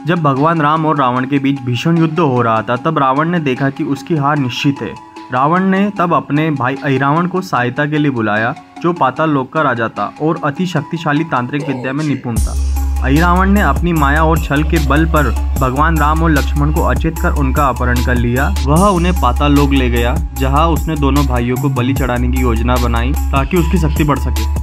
जब भगवान राम और रावण के बीच भीषण युद्ध हो रहा था तब रावण ने देखा कि उसकी हार निश्चित है। रावण ने तब अपने भाई अहिरावण को सहायता के लिए बुलाया, जो पाताल लोक का राजा था और अति शक्तिशाली तांत्रिक विद्या में निपुण था। अहिरावण ने अपनी माया और छल के बल पर भगवान राम और लक्ष्मण को अचेत कर उनका अपहरण कर लिया। वह उन्हें पाताल लोक ले गया, जहां उसने दोनों भाइयों को बलि चढ़ाने की योजना बनाई ताकि उसकी शक्ति बढ़ सके।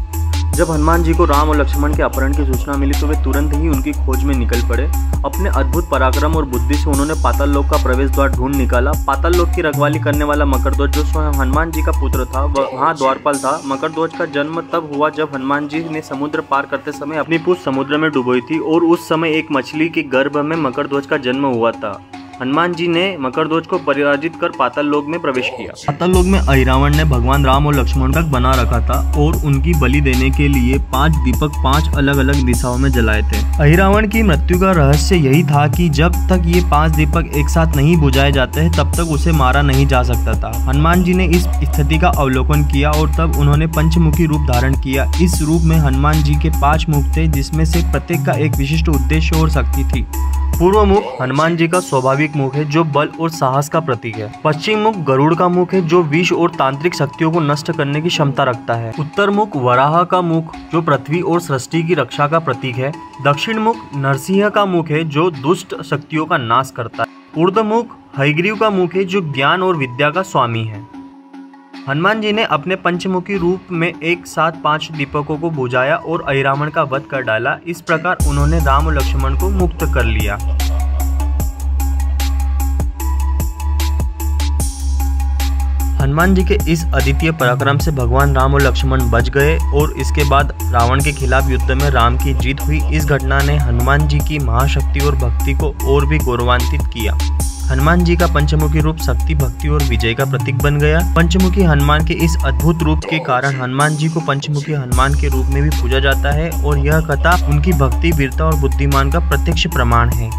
जब हनुमान जी को राम और लक्ष्मण के अपहरण की सूचना मिली तो वे तुरंत ही उनकी खोज में निकल पड़े। अपने अद्भुत पराक्रम और बुद्धि से उन्होंने पाताल लोक का प्रवेश द्वार ढूंढ निकाला। पाताल लोक की रखवाली करने वाला मकरध्वज, जो स्वयं हनुमान जी का पुत्र था, वहाँ द्वारपाल था। मकरध्वज का जन्म तब हुआ जब हनुमान जी ने समुद्र पार करते समय अपनी पूंछ समुद्र में डुबोई थी और उस समय एक मछली के गर्भ में मकरध्वज का जन्म हुआ था। हनुमान जी ने मकरध्वज को पराजित कर पाताल लोक में प्रवेश किया। पाताल लोक में अहिरावण ने भगवान राम और लक्ष्मण तक बना रखा था और उनकी बलि देने के लिए 5 दीपक 5 अलग अलग दिशाओं में जलाए थे। अहिरावण की मृत्यु का रहस्य यही था कि जब तक ये 5 दीपक एक साथ नहीं बुझाए जाते हैं तब तक उसे मारा नहीं जा सकता था। हनुमान जी ने इस स्थिति का अवलोकन किया और तब उन्होंने पंचमुखी रूप धारण किया। इस रूप में हनुमान जी के 5 मुख थे, जिसमें से प्रत्येक का एक विशिष्ट उद्देश्य और शक्ति थी। पूर्व मुख हनुमान जी का स्वाभाविक मुख है, जो बल और साहस का प्रतीक है। पश्चिम मुख गरुड़ का मुख है, जो विष और तांत्रिक शक्तियों को नष्ट करने की क्षमता रखता है। उत्तर मुख वराह का मुख, जो पृथ्वी और सृष्टि की रक्षा का प्रतीक है। दक्षिण मुख नरसिंह का मुख है, जो दुष्ट शक्तियों का नाश करता है। ऊर्ध्व मुख हयग्रीव का मुख है, जो ज्ञान और विद्या का स्वामी है। हनुमान जी ने अपने पंचमुखी रूप में एक साथ 5 दीपकों को बुझाया और अहिरावण का वध कर डाला। इस प्रकार उन्होंने राम और लक्ष्मण को मुक्त कर लिया। हनुमान जी के इस अद्वितीय पराक्रम से भगवान राम और लक्ष्मण बच गए और इसके बाद रावण के खिलाफ युद्ध में राम की जीत हुई। इस घटना ने हनुमान जी की महाशक्ति और भक्ति को और भी गौरवान्वित किया। हनुमान जी का पंचमुखी रूप शक्ति, भक्ति और विजय का प्रतीक बन गया। पंचमुखी हनुमान के इस अद्भुत रूप के कारण हनुमान जी को पंचमुखी हनुमान के रूप में भी पूजा जाता है और यह कथा उनकी भक्ति, वीरता और बुद्धिमान का प्रत्यक्ष प्रमाण है।